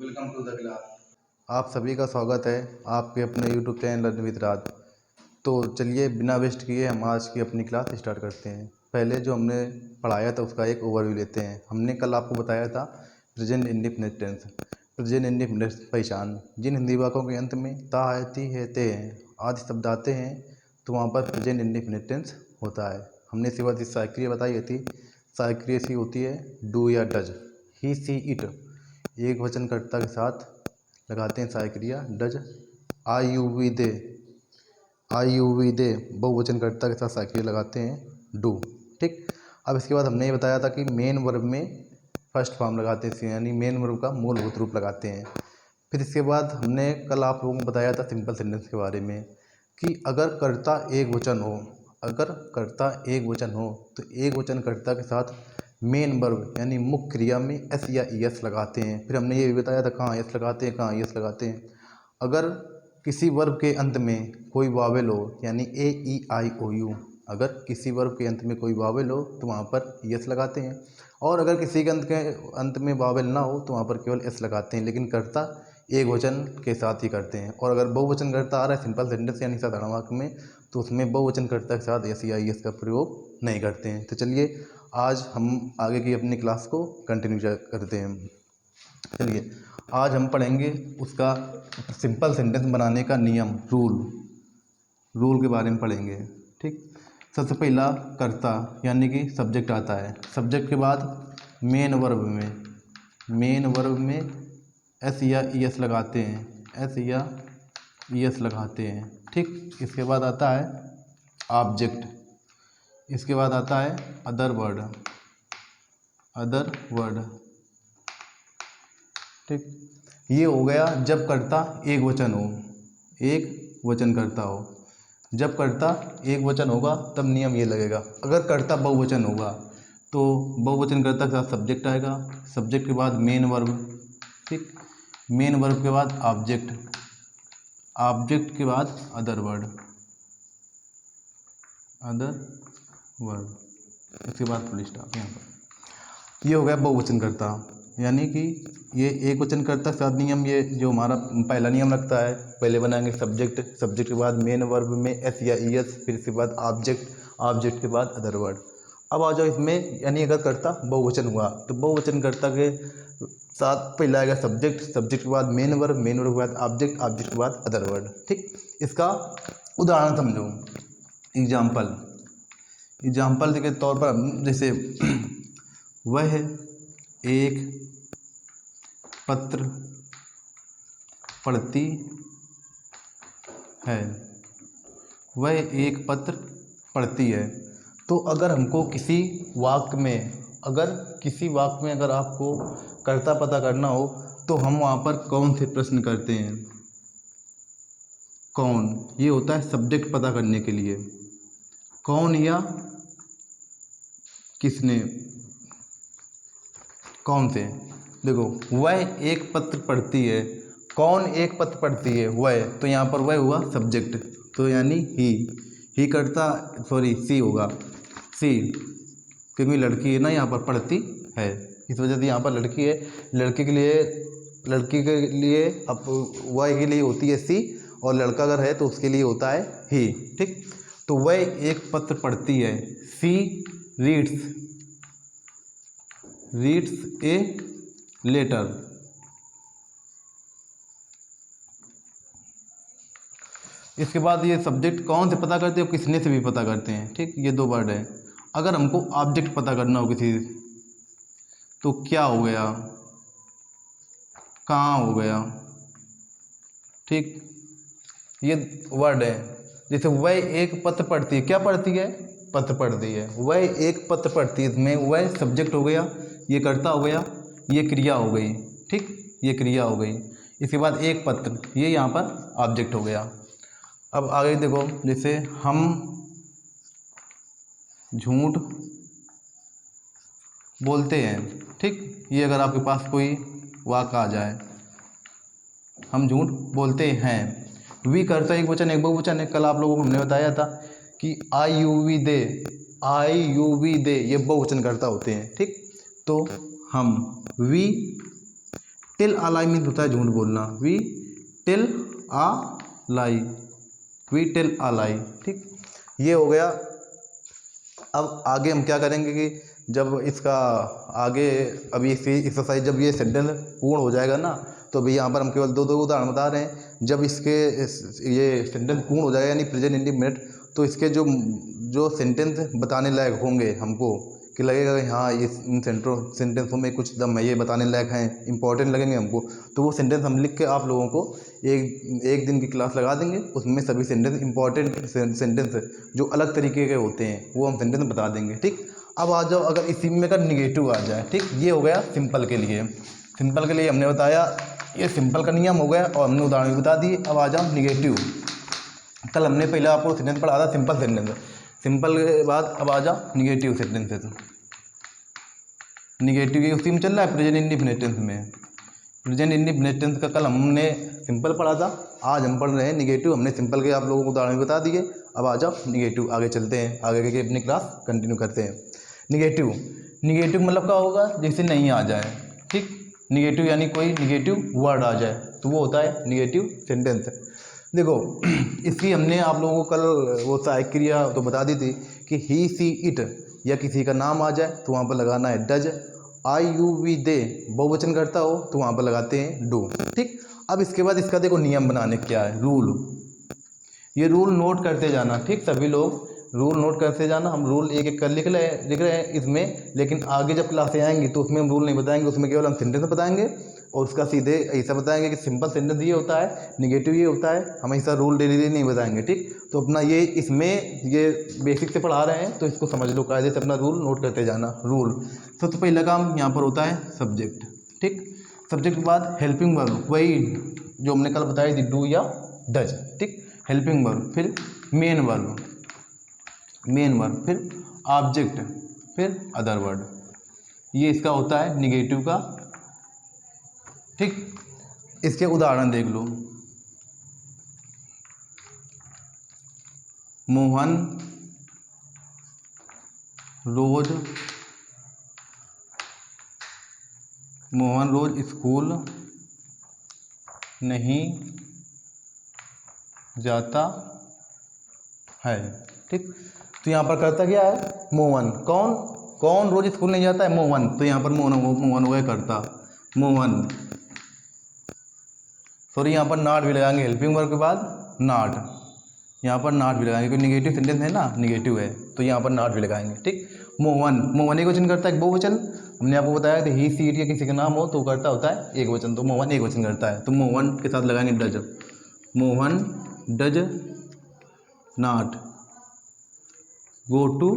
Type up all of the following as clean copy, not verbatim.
Welcome to the class. आप सभी का स्वागत है आपके अपने यूट्यूब चैनल लर्न विद राज। तो चलिए बिना वेस्ट किए हम आज की अपनी क्लास स्टार्ट करते हैं। पहले जो हमने पढ़ाया था उसका एक ओवरव्यू लेते हैं। हमने कल आपको बताया था present indefinite tense. Present indefinite पहचान। जिन हिंदी वाक्यों के अंत में ता है, ती है, ते हैं आदि शब्द आते हैं तो वहाँ पर प्रेजेंट इंडेफिनिट टेंस होता है। हमने इसी बात इस सक्रिय बताई थी। सक्रिय सी होती है डू या डज। ही, सी, इट एक वचनकर्ता के साथ लगाते हैं सहायक्रिया does. I you we they, I you we they बहुवचनकर्ता के साथ सहायक्रिया लगाते हैं डू। ठीक। अब इसके बाद हमने ये बताया था कि मेन वर्ब में फर्स्ट फॉर्म लगाते हैं, यानी मेन वर्ब का मूलभूत रूप लगाते हैं। फिर इसके बाद हमने कल आप लोगों को बताया था सिंपल सेंटेंस के बारे में कि अगर कर्ता एक वचन हो, अगर कर्ता एक वचन हो तो एक वचनकर्ता के साथ मेन वर्ब यानी मुख्य क्रिया में एस या ई एस लगाते हैं। फिर हमने ये भी बताया था कहाँ एस लगाते हैं, कहाँ ई एस लगाते हैं। अगर किसी वर्ब के अंत में कोई वावेल हो यानी ए ई आई ओ यू, अगर किसी वर्ब के अंत में कोई वावेल हो तो वहाँ पर ई एस लगाते हैं। और अगर किसी के अंत में वावेल ना हो तो वहाँ पर केवल एस लगाते हैं, लेकिन कर्ता एक वचन के साथ ही करते हैं। और अगर बहुवचन कर्ता आ रहा है सिंपल सेंटेंस यानी साधारण वाक्य में तो उसमें बहुवचन कर्ता के साथ एस या ई एस का प्रयोग नहीं करते हैं। तो चलिए आज हम आगे की अपनी क्लास को कंटिन्यू करते हैं। चलिए आज हम पढ़ेंगे उसका सिंपल सेंटेंस बनाने का नियम, रूल के बारे में पढ़ेंगे। ठीक। सबसे पहला कर्ता यानी कि सब्जेक्ट आता है। सब्जेक्ट के बाद मेन वर्ब में एस या ई एस लगाते हैं, एस या ई एस लगाते हैं। ठीक। इसके बाद आता है ऑब्जेक्ट, इसके बाद आता है अदर वर्ड, ठीक। ये हो गया जब कर्ता एक वचन हो, एक वचन कर्ता हो। जब कर्ता एक वचन होगा तब नियम ये लगेगा। अगर कर्ता बहुवचन होगा तो बहुवचन कर्ता के साथ सब्जेक्ट आएगा, सब्जेक्ट के बाद मेन वर्ब, ठीक। मेन वर्ब के बाद ऑब्जेक्ट, ऑब्जेक्ट के बाद अदर वर्ड, इसके बाद फुल स्टॉप। यहाँ पर ये हो गया बहुवचन कर्ता, यानी कि ये एक वचन कर्ता के साथ नियम, ये जो हमारा पहला नियम लगता है। पहले बनाएंगे सब्जेक्ट, सब्जेक्ट के बाद मेन वर्ब में एस या ई एस, फिर इसके बाद ऑब्जेक्ट, ऑब्जेक्ट के बाद अदर वर्ड। अब आ जाओ इसमें, यानी अगर कर्ता बहुवचन हुआ तो बहुवचन कर्ता के साथ पहला आएगा सब्जेक्ट, सब्जेक्ट के बाद मेन वर्ब, मेन वर्ब के बाद ऑब्जेक्ट, ऑब्जेक्ट के बाद अदर वर्ड। ठीक। इसका उदाहरण समझो, एग्जाम्पल के तौर पर जैसे वह एक पत्र पढ़ती है, वह एक पत्र पढ़ती है। तो अगर हमको किसी वाक्य में अगर आपको कर्ता पता करना हो तो हम वहाँ पर कौन से प्रश्न करते हैं। कौन, ये होता है सब्जेक्ट पता करने के लिए, कौन या किसने, कौन से। देखो वह एक पत्र पढ़ती है, कौन एक पत्र पढ़ती है, वह, तो यहाँ पर वह हुआ सब्जेक्ट, तो यानी ही करता, सॉरी सी होगा, सी, क्योंकि लड़की है ना यहाँ पर पढ़ती है, इस वजह से यहाँ पर लड़की है। लड़की के लिए अब वह के लिए होती है सी, और लड़का अगर है तो उसके लिए होता है ही। ठीक। तो वह एक पत्र पढ़ती है, सी रीड्स ए लेटर। इसके बाद ये सब्जेक्ट कौन से पता करते हो, किसने से भी पता करते हैं। ठीक। ये दो वर्ड है। अगर हमको ऑब्जेक्ट पता करना हो किसी, तो क्या हो गया, कहाँ हो गया। ठीक। ये वर्ड है। जैसे वह एक पत्र पढ़ती है, क्या पढ़ती है, पत्र पढ़ती है। वह एक पत्र पढ़ती है, इसमें वह सब्जेक्ट हो गया, ये कर्ता हो गया, ये क्रिया हो गई। ठीक। ये क्रिया हो गई। इसके बाद एक पत्र, ये यहाँ पर ऑब्जेक्ट हो गया। अब आगे देखो, जैसे हम झूठ बोलते हैं। ठीक। ये अगर आपके पास कोई वाक्य आ जाए, हम झूठ बोलते हैं। वी करता एक वचन एक बहुवचन है। कल आप लोगों को हमने बताया था कि आई यू वी दे ये बहुवचन करता होते हैं। ठीक। तो हम, we tell a lie means होता है झूठ बोलना, we tell a lie, we tell a lie. ठीक, ये हो गया। अब आगे हम क्या करेंगे कि जब इसका आगे अभी इस एक्सरसाइज जब ये सेंटेंस पूर्ण हो जाएगा ना, तो अभी यहाँ पर हम केवल दो उदाहरण बता रहे हैं। जब ये सेंटेंस पूर्ण हो जाएगा यानी प्रेजेंट इंडेफिनिट, तो इसके जो सेंटेंस बताने लायक होंगे हमको कि लगेगा कि हाँ इन सेंटेंसों में कुछ दम है, ये बताने लायक हैं, इंपॉर्टेंट लगेंगे हमको, तो वो सेंटेंस हम लिख के आप लोगों को एक दिन की क्लास लगा देंगे। उसमें सभी सेंटेंस इंपॉर्टेंट सेंटेंस जो अलग तरीके के होते हैं वो हम सेंटेंस बता देंगे। ठीक, अब आ जाओ, अगर इसी में का निगेटिव आ जाए। ठीक, ये हो गया सिंपल के लिए। सिंपल के लिए हमने बताया, ये सिंपल का नियम हो गया और हमने उदाहरण भी बता दिए। अब आ जाओ निगेटिव। कल हमने पहले आपको सेंटेंस पढ़ा था सिंपल सेंटेंस, सिंपल के बाद अब आ जाओ निगेटिव सेंटेंसेस। निगेटिव ये उसी में चल रहा है प्रेजेंट इंडेफिनिट टेंस में। प्रेजेंट इंडेफिनिट टेंस का कल हमने सिंपल पढ़ा था, आज हम पढ़ रहे हैं निगेटिव। हमने सिंपल के आप लोगों को उदाहरण बता दिए। अब आ जाओ निगेटिव, आगे चलते हैं, आगे की अपनी क्लास कंटिन्यू करते हैं। निगेटिव, निगेटिव मतलब क्या होगा, जैसे नहीं आ जाए। ठीक, निगेटिव यानी कोई निगेटिव वर्ड आ जाए तो वो होता है निगेटिव सेंटेंस। देखो इसकी हमने आप लोगों को कल वो सहायक क्रिया तो बता दी थी कि ही सी इट या किसी का नाम आ जाए तो वहाँ पर लगाना है डज। आई यू वी दे बहुवचन करता हो तो वहाँ पर लगाते हैं डू। ठीक, अब इसके बाद इसका देखो नियम बनाने क्या है, रूल। ये रूल नोट करते जाना। ठीक, सभी लोग रूल नोट करते जाना। हम रूल एक एक कर लिख रहे हैं इसमें, लेकिन आगे जब क्लासें आएंगी तो उसमें हम रूल नहीं बताएंगे, उसमें केवल हम सेंटेंस बताएंगे और उसका सीधे ऐसा बताएंगे कि सिंपल सेंटेंस ये होता है, निगेटिव ये होता है, हम ऐसा रूल डेली नहीं बताएंगे। ठीक, तो अपना ये इसमें ये बेसिक से पढ़ा रहे हैं तो इसको समझ लो, कायदे से अपना रूल नोट करते जाना। रूल, सबसे पहला काम यहाँ पर होता है सब्जेक्ट। ठीक, सब्जेक्ट के बाद हेल्पिंग वर्ब, वही जो हमने कल बताई थी डू या डज। ठीक, हेल्पिंग वर्ब, फिर मेन वर्ब, फिर ऑब्जेक्ट, फिर अदर वर्ड। ये इसका होता है निगेटिव का। ठीक, इसके उदाहरण देख लो। मोहन रोज स्कूल नहीं जाता है। ठीक, तो यहाँ पर करता क्या है, मोहन। कौन रोज स्कूल नहीं जाता है, मोहन। तो यहाँ पर मोहन हो गया करता, मोहन। सॉरी, यहाँ पर नॉट भी लगाएंगे, हेल्पिंग वर्ब के बाद नॉट, यहाँ पर नॉट भी लगाएंगे क्योंकि निगेटिव सेंटेंस है ना, निगेटिव है तो यहाँ पर नॉट भी लगाएंगे। ठीक, मोहन एक वचन करता है, एक बहुवचन। हमने आपको बताया कि ही सी इट या किसी का नाम हो तो करता होता है एक वचन, तो मोहन एक वचन करता है, तो मोहन के साथ लगाएंगे does. Mohan does not go to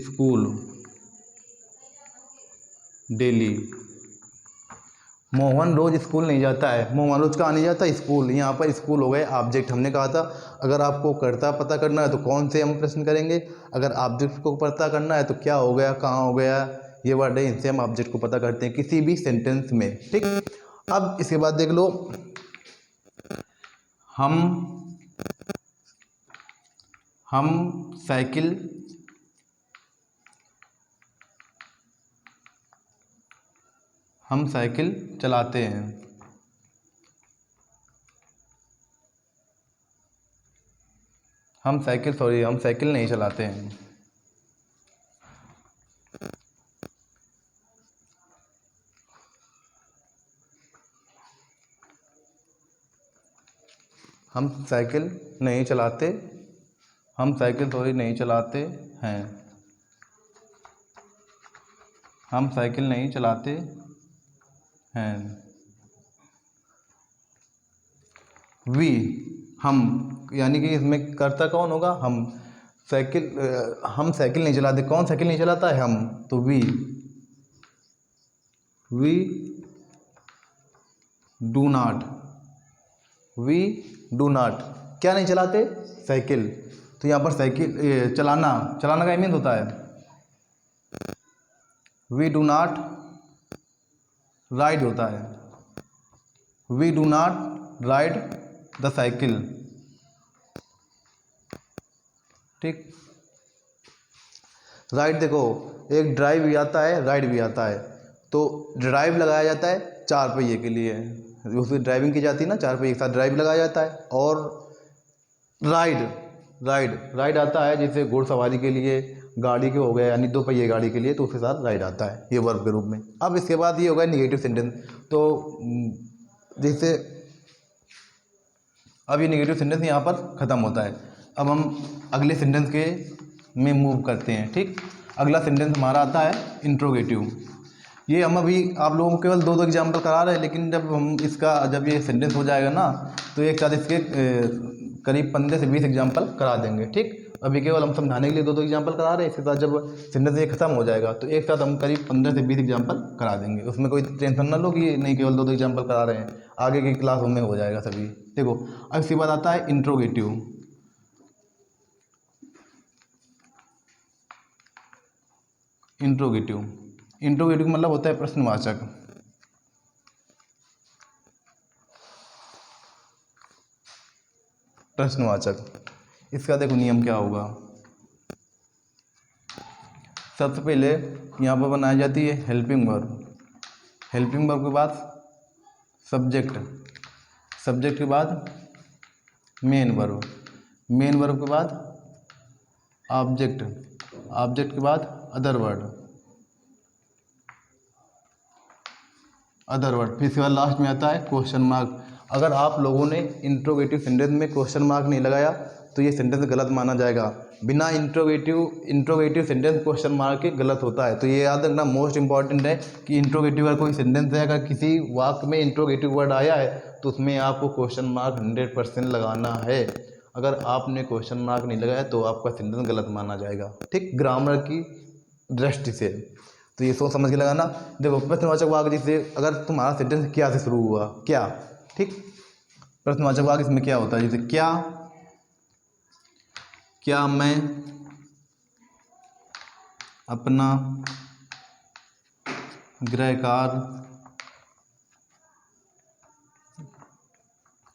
school daily. Mohan रोज स्कूल नहीं जाता है, मोहन रोज कहाँ नहीं जाता, स्कूल। यहाँ पर स्कूल हो गए ऑब्जेक्ट। हमने कहा था अगर आपको कर्ता पता करना है तो कौन से हम प्रश्न करेंगे, अगर ऑब्जेक्ट को पता करना है तो क्या हो गया, कहाँ हो गया, ये वर्ड है, इनसे हम ऑब्जेक्ट को पता करते हैं किसी भी सेंटेंस में। ठीक, अब इसके बाद देख लो, हम साइकिल चलाते हैं। हम साइकिल नहीं चलाते हैं। हम साइकिल नहीं चलाते हैं। हम साइकिल नहीं चलाते हैं। वी, हम यानी कि इसमें कर्ता कौन होगा, हम साइकिल नहीं चलाते। कौन साइकिल नहीं चलाता है, हम, तो वी डू नॉट क्या नहीं चलाते, साइकिल। तो यहाँ पर साइकिल चलाना का मीन होता है वी डू नॉट राइड होता है, we do not ride the cycle. ठीक, राइड देखो एक ड्राइव भी आता है, राइड भी आता है। तो ड्राइव लगाया जाता है 4 पहिए के लिए, उसकी ड्राइविंग की जाती है ना, 4 पहिए के साथ ड्राइव लगाया जाता है। और राइड राइड राइड आता है जैसे घुड़सवारी के लिए, गाड़ी के हो गए यानी 2 पहिए गाड़ी के लिए, तो उसके साथ राइड आता है ये वर्ब के रूप में। अब इसके बाद ये हो गया निगेटिव सेंटेंस। तो जैसे अब ये निगेटिव सेंटेंस यहाँ पर ख़त्म होता है। अब हम अगले सेंटेंस के में मूव करते हैं। ठीक, अगला सेंटेंस हमारा आता है इंट्रोगेटिव। ये हम अभी आप लोगों को केवल 2 एग्जाम्पल करा रहे हैं, लेकिन जब ये सेंटेंस हो जाएगा ना, तो एक साथ इसके करीब 15 से 20 एग्जाम्पल करा देंगे। ठीक, अभी केवल हम समझाने के लिए 2 एग्जाम्पल करा रहे हैं, इसके साथ जब सेंटेंस ये खत्म हो जाएगा तो एक साथ हम करीब 15 से 20 एग्जाम्पल करा देंगे। उसमें कोई टेंशन ना लो कि नहीं केवल 2 एग्जाम्पल करा रहे हैं, आगे की क्लासों में हो जाएगा सभी। देखो, अब इसके बाद आता है इंट्रोगेटिव। इंट्रोगेटिव मतलब होता है प्रश्नवाचक। इसका देखो नियम क्या होगा। सबसे पहले यहाँ पर बनाई जाती है हेल्पिंग वर्ब। हेल्पिंग वर्ब के बाद सब्जेक्ट के बाद मेन वर्ब के बाद ऑब्जेक्ट के बाद अदर वर्ड, फिर इसके बाद लास्ट में आता है क्वेश्चन मार्क। अगर आप लोगों ने इंट्रोगेटिव सेंटेंस में क्वेश्चन मार्क नहीं लगाया तो ये सेंटेंस गलत माना जाएगा। बिना इंट्रोगेटिव सेंटेंस क्वेश्चन मार्क के गलत होता है। तो ये याद रखना, मोस्ट इंपॉर्टेंट है कि इंट्रोगेटिव अगर कोई सेंटेंस है, अगर किसी वाक्य में इंट्रोगेटिव वर्ड आया है तो उसमें आपको क्वेश्चन मार्क 100% लगाना है। अगर आपने क्वेश्चन मार्क नहीं लगाया तो आपका सेंटेंस गलत माना जाएगा। ठीक, ग्रामर की दृष्टि से तो ये सोच समझ के लगाना। देखो, प्रश्नवाचक वाक्य जैसे अगर तुम्हारा सेंटेंस क्या से शुरू हुआ, क्या, ठीक, प्रश्नवाचक वाक्य इसमें क्या होता है, जैसे क्या मैं अपना गृह कार्य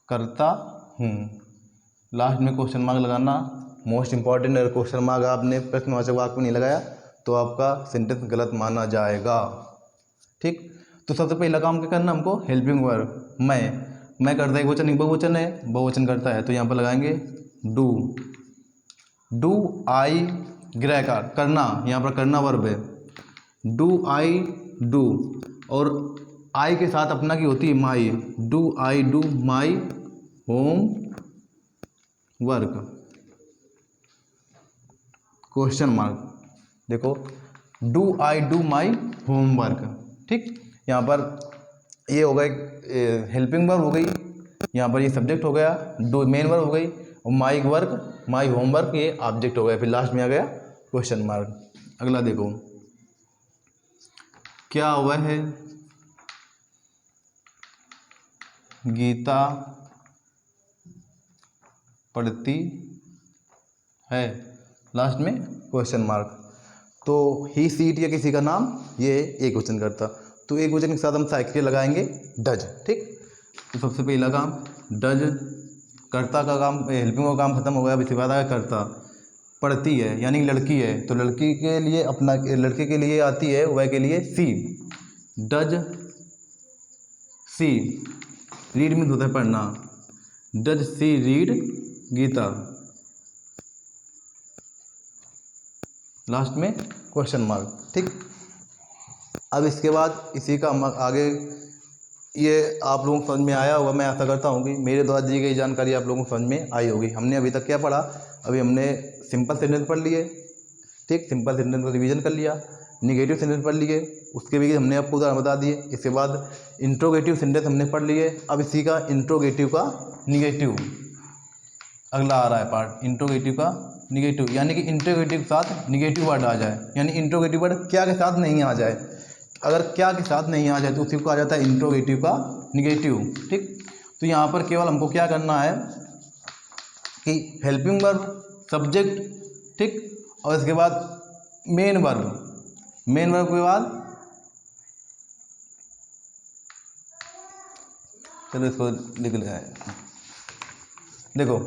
करता हूँ। लास्ट में क्वेश्चन मार्क लगाना मोस्ट इंपॉर्टेंट। अगर क्वेश्चन मार्क आपने प्रश्नवाचक वाक्य में नहीं लगाया तो आपका सेंटेंस गलत माना जाएगा। ठीक, तो सबसे पहला काम क्या करना हमको, हेल्पिंग वर्ब। मैं करता है बहुवचन, एक बहुवचन है, बहुवचन करता है, तो यहाँ पर लगाएंगे डू आई, गृह कार्य करना, यहाँ पर करना वर्ब है, डू आई डू, और आई के साथ अपना की होती है my, do I do my homework, question mark. देखो, do I do my homework. ठीक, यहाँ पर ये हो गई हेल्पिंग वर्ब हो गई, यहाँ पर ये सब्जेक्ट हो गया, डू मेन वर्ब हो गई, और माई वर्क माई होमवर्क ये ऑब्जेक्ट हो गया, फिर लास्ट में आ गया क्वेश्चन मार्क। अगला देखो, क्या वह गीता पढ़ती है, लास्ट में क्वेश्चन मार्क। तो ही सीट या किसी का नाम ये एक वचन करता, तो एक वचन के साथ हम साइकिल लगाएंगे डज। ठीक, तो सबसे पहला काम डज, कर्ता का काम, हेल्पिंग का काम खत्म हो गया। अब इसके बाद आया कर्ता, पढ़ती है यानी लड़की है, तो लड़की के लिए अपना, लड़के के लिए आती है, वह के लिए she, does she, read means होता है पढ़ना, does she read Gita, last में क्वेश्चन मार्क। ठीक, अब इसके बाद इसी का आगे ये आप लोगों को समझ में आया होगा, मैं आशा करता हूँ कि मेरे द्वारा दी गई जानकारी आप लोगों को समझ में आई होगी। हमने अभी तक क्या पढ़ा, अभी हमने सिंपल सेंटेंस पढ़ लिए। ठीक, सिंपल सेंटेंस को रिवीजन कर लिया, निगेटिव सेंटेंस पढ़ लिए, उसके भी हमने आपको उदाहरण बता दिए। इसके बाद इंट्रोगेटिव सेंटेंस हमने पढ़ लिए। अब इसी का इंट्रोगेटिव का निगेटिव अगला आ रहा है पार्ट, इंट्रोगेटिव का निगेटिव, यानी कि इंट्रोगेटिव के साथ निगेटिव वर्ड आ जाए, यानी इंट्रोगेटिव वर्ड क्या के साथ नहीं आ जाए। अगर क्या के साथ नहीं आ जाए तो उसी को आ जाता है इंट्रोगेटिव का निगेटिव। ठीक, तो यहाँ पर केवल हमको क्या करना है कि हेल्पिंग वर्ब, सब्जेक्ट, ठीक, और इसके बाद मेन वर्ब के बाद, चलो इसको लिख लिया है। देखो,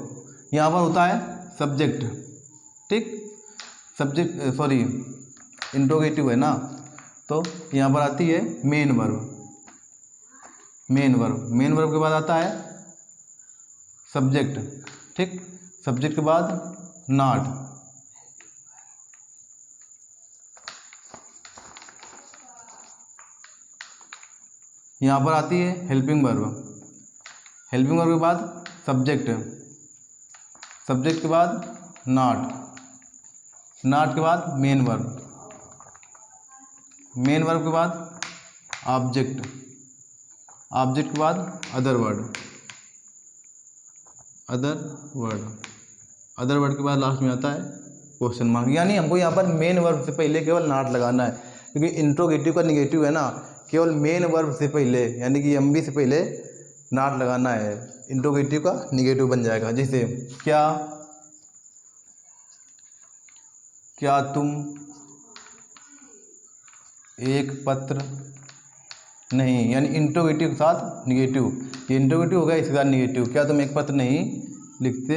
यहाँ पर होता है सब्जेक्ट। ठीक, सब्जेक्ट सॉरी इंट्रोगेटिव है ना, तो यहाँ पर आती है मेन वर्ब। मेन वर्ब के बाद आता है सब्जेक्ट, ठीक। सब्जेक्ट के बाद नॉट, यहाँ पर आती है हेल्पिंग वर्ब। हेल्पिंग वर्ब के बाद सब्जेक्ट, सब्जेक्ट के बाद नॉट, नॉट के बाद मेन वर्ब, मेन वर्ब के बाद ऑब्जेक्ट, ऑब्जेक्ट के बाद अदर वर्ड, अदर वर्ड के बाद लास्ट में आता है क्वेश्चन मार्क। यानी हमको यहाँ पर मेन वर्ब से पहले केवल नॉट लगाना है, क्योंकि इंट्रोगेटिव का निगेटिव है ना, केवल मेन वर्ब से पहले यानी कि एमबी से पहले नॉट लगाना है, इंट्रोगेटिव का निगेटिव बन जाएगा। जैसे क्या तुम एक पत्र नहीं, यानी इंट्रोगेटिव के साथ निगेटिव, ये इंट्रोगेटिव होगा इसके साथ निगेटिव। क्या तुम एक पत्र नहीं लिखते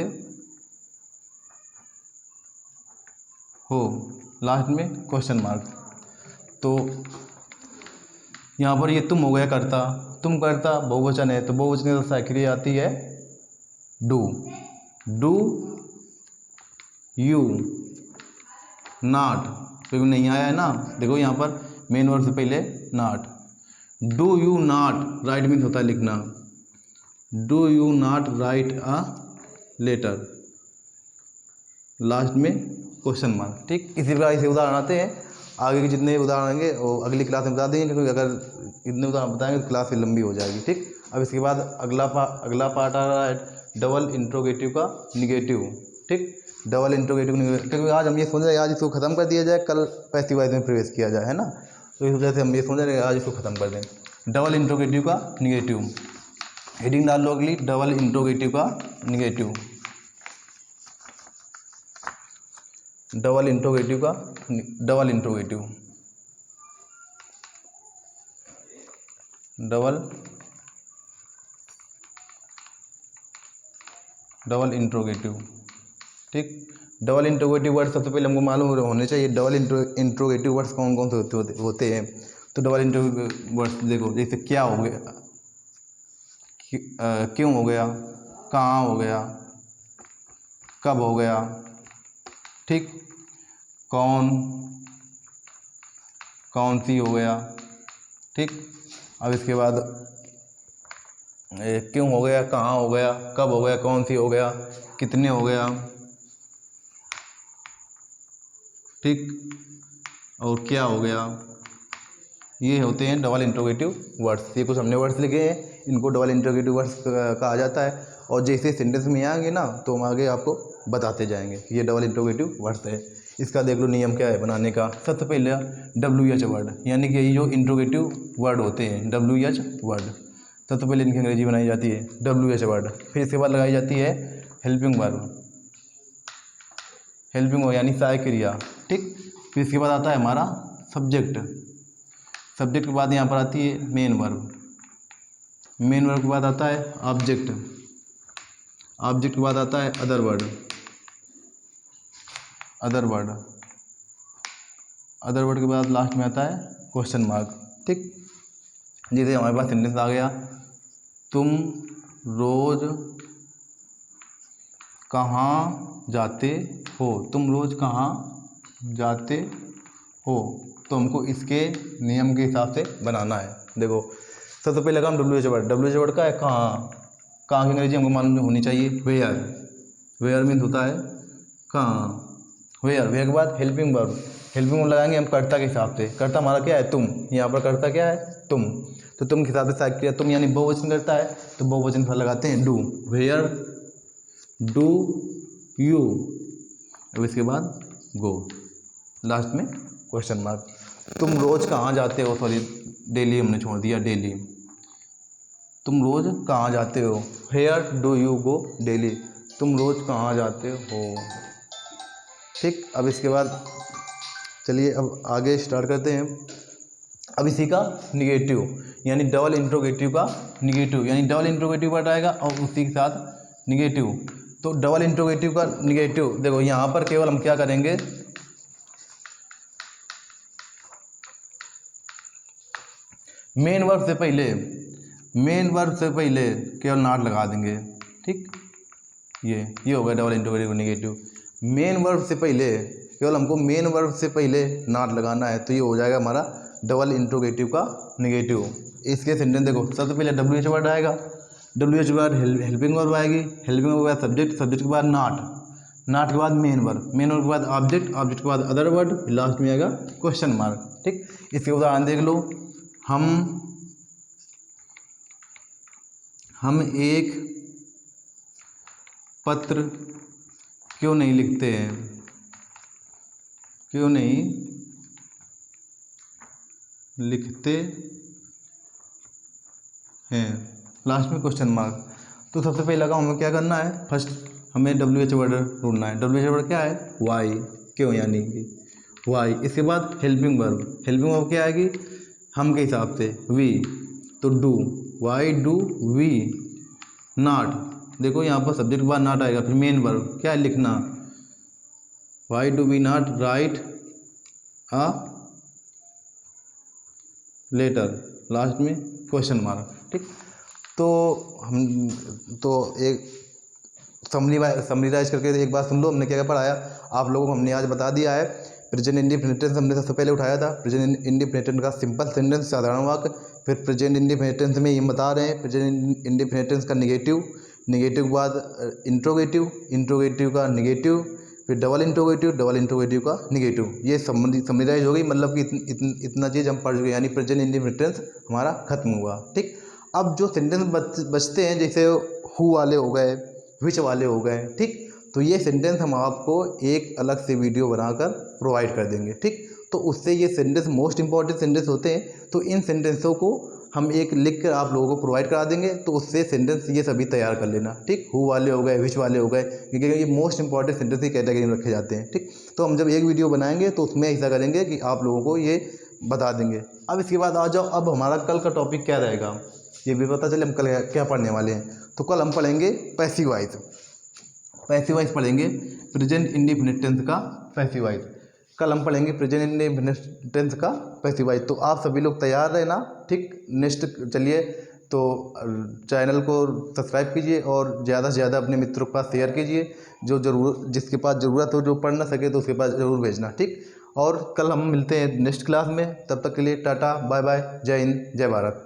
हो, लास्ट में क्वेश्चन मार्क। तो यहाँ पर ये तुम हो गया कर्ता, तुम कर्ता बहुवचन है, तो बहुवचन की दशा क्रिया आती है डू, डू यू नॉट, क्योंकि नहीं आया है ना, देखो यहाँ पर मेन वर्ब से पहले not. Do you not write means होता है लिखना, do you not write a letter, last में क्वेश्चन मार्क, ठीक। इसी प्रकार से उदाहरण आते हैं, आगे के जितने उदाहरण आएंगे वो अगली क्लास में बता देंगे, क्योंकि अगर इतने उदाहरण बताएंगे तो क्लास लंबी हो जाएगी, ठीक। अब इसके बाद अगला पार्ट आ रहा है डबल इंट्रोगेटिव का निगेटिव, ठीक। डबल इंट्रोगेटिव निगेटिव, क्योंकि आज हम ये सोच रहे हैं आज इसको ख़त्म कर दिया जाए, कल पैसिव वॉइस में प्रवेश किया जाए, है ना। तो इस वजह से हम ये सोच रहे हैं आज इसको ख़त्म कर दें। डबल इंट्रोगेटिव का निगेटिव, हेडिंग डाल लो अगली, डबल इंट्रोगेटिव का निगेटिव, डबल इंट्रोगेटिव का डबल इंट्रोगेटिव, डबल इंट्रोगेटिव, ठीक। डबल इंट्रोगेटिव वर्ड सबसे पहले हमको मालूम होने चाहिए डबल इंट्रोगेटिव वर्ड्स कौन कौन से होते हैं। तो डबल इंट्रोगेटिव वर्ड्स देखो, जैसे क्या हो गया, क्यों हो गया, कहाँ हो गया, कब हो गया, ठीक। कौन सी हो गया, ठीक। अब इसके बाद क्यों हो गया, कहाँ हो गया, कब हो गया, कौन सी हो गया, कितने हो गया, ठीक, और क्या हो गया, ये होते हैं डबल इंट्रोगेटिव वर्ड्स। ये कुछ हमने वर्ड्स लिखे हैं, इनको डबल इंट्रोगेटिव वर्ड्स कहा जाता है, और जैसे सेंटेंस में आएंगे ना तो हम आगे आपको बताते जाएंगे कि ये डबल इंट्रोगेटिव वर्ड्स है। इसका देख लो नियम क्या है बनाने का। सबसे पहले WH वर्ड, यानी कि ये जो इंट्रोगेटिव वर्ड होते हैं WH वर्ड, सबसे पहले इनकी अंग्रेजी बनाई जाती है WH वर्ड। फिर इसके बाद लगाई जाती है हेल्पिंग वर्ब, हेल्पिंग वर्ब यानी सहायक क्रिया, ठीक। फिर इसके बाद आता है हमारा सब्जेक्ट, सब्जेक्ट के बाद यहाँ पर आती है मेन वर्ब, मेन वर्ब के बाद आता है ऑब्जेक्ट, ऑब्जेक्ट के बाद आता है अदर वर्ड, अदर वर्ड के बाद लास्ट में आता है क्वेश्चन मार्क, ठीक। जैसे हमारे पास सेंटेंस आ गया, तुम रोज कहाँ जाते हो, तुम रोज कहाँ जाते हो, तो हमको इसके नियम के हिसाब से बनाना है। देखो सबसे पहले लगा हम WH वर्ड, WH वर्ड का है कहाँ, कहाँ की अंग्रेजी हमको मालूम होनी चाहिए वेयर, वेयर मीन्स होता है कहाँ, वेयर। वेयर के बाद हेल्पिंग वर्ब, हेल्पिंग वर्ब लगाएंगे हम कर्ता के हिसाब से, कर्ता हमारा क्या है तुम, यहाँ पर कर्ता क्या है तुम, तो तुम के हिसाब से सहायक क्रिया तुम यानी बहुवचन करता है, तो बहुवचन पर लगाते हैं डू, वेयर डू यू, अब इसके बाद गो, लास्ट में क्वेश्चन मार्क। तुम रोज कहाँ जाते हो, सॉरी डेली हमने छोड़ दिया, डेली, तुम रोज कहाँ जाते हो, where do you go daily, तुम रोज कहाँ जाते हो, ठीक। अब इसके बाद चलिए अब आगे स्टार्ट करते हैं। अब इसी का निगेटिव यानी डबल इंट्रोगेटिव का निगेटिव, यानी डबल इंट्रोगेटिव वर्ड आएगा और उसी के साथ निगेटिव। तो डबल इंट्रोगेटिव का निगेटिव देखो, यहाँ पर केवल हम क्या करेंगे, मेन वर्ब से पहले केवल नॉट लगा देंगे, ठीक। ये हो गया double interrogative negative. Main verb से पहले केवल हमको मेन वर्ब से पहले नॉट लगाना है, तो ये हो जाएगा हमारा डबल इंट्रोगेटिव का निगेटिव। इसके सेंटेंस देखो, सबसे पहले WH वर्ड आएगा, WH के बाद हेल्पिंग वर्ब आएगी, हेल्पिंग वर्ब के बाद सब्जेक्ट, सब्जेक्ट के बाद नॉट, नॉट के बाद मेन वर्ब, मेन वर्ब के बाद ऑब्जेक्ट, ऑब्जेक्ट के बाद अदर वर्ड, लास्ट में आएगा क्वेश्चन मार्क, ठीक। इसके उदाहरण देख लो। हम एक पत्र क्यों नहीं लिखते हैं, क्यों नहीं लिखते हैं, लास्ट में क्वेश्चन मार्क। तो सबसे पहले का हमें क्या करना है, फर्स्ट हमें WH वर्ड ढूंढना है। WH वर्ड क्या है, वाई, क्यों यानी कि वाई। इसके बाद हेल्पिंग वर्ब क्या आएगी, हम के हिसाब से वी, तो do, why do we not. देखो यहाँ पर सब्जेक्ट के बाद नॉट आएगा, फिर मेन वर्ब क्या है, लिखना, why do we not write a letter, last में क्वेश्चन मार्क, ठीक। तो एक समरीराइज करके एक बार सुन लो, हमने क्या क्या पढ़ाया आप लोगों को। हमने आज बता दिया है प्रेजेंट इंडिफिनिट हमने सबसे पहले उठाया था, प्रेजेंट इंडिफिनिट का सिंपल सेंटेंस, साधारण वाक्य। फिर प्रेजेंट इंडिफिनिट में ये बता रहे हैं प्रेजेंट इंडिफिनिट का निगेटिव के बाद इंट्रोगेटिव का निगेटिव, फिर डबल इंट्रोगेटिव का निगेटिव। ये समराइज हो गई, मतलब कि इतना चीज़ हम पढ़ चुके, यानी प्रेजेंट इंडिफिनिट हमारा खत्म हुआ, ठीक। अब जो सेंटेंस बचते हैं, जैसे हु वाले हो गए, विच वाले हो गए, ठीक। तो ये सेंटेंस हम आपको एक अलग से वीडियो बनाकर प्रोवाइड कर देंगे, ठीक। तो उससे ये सेंटेंस मोस्ट इंपॉर्टेंट सेंटेंस होते हैं, तो इन सेंटेंसों को हम एक लिख कर आप लोगों को प्रोवाइड करा देंगे, तो उससे सेंटेंस ये सभी तैयार कर लेना, ठीक। हु वाले हो गए, विच वाले हो गए, क्योंकि ये मोस्ट इंपॉर्टेंट सेंटेंस की कैटेगरी में रखे जाते हैं, ठीक। तो हम जब एक वीडियो बनाएंगे तो उसमें ऐसा करेंगे कि आप लोगों को ये बता देंगे। अब इसके बाद आ जाओ, अब हमारा कल का टॉपिक क्या रहेगा ये भी पता चले हम कल क्या पढ़ने वाले हैं। तो कल हम पढ़ेंगे पैसिव वॉइस पढ़ेंगे, प्रेजेंट इंडेफिनिट टेंस का पैसिव वॉइस। कल हम पढ़ेंगे प्रेजेंट इंडेफिनिट टेंस का पैसिव वॉइस। तो आप सभी लोग तैयार रहना, ठीक। नेक्स्ट चलिए, तो चैनल को सब्सक्राइब कीजिए और ज़्यादा से ज़्यादा अपने मित्रों के पास शेयर कीजिए, जिसके पास ज़रूरत हो, जो पढ़ ना सके तो उसके पास ज़रूर भेजना, ठीक। और कल हम मिलते हैं नेक्स्ट क्लास में, तब तक के लिए टाटा बाय बाय, जय हिंद जय भारत।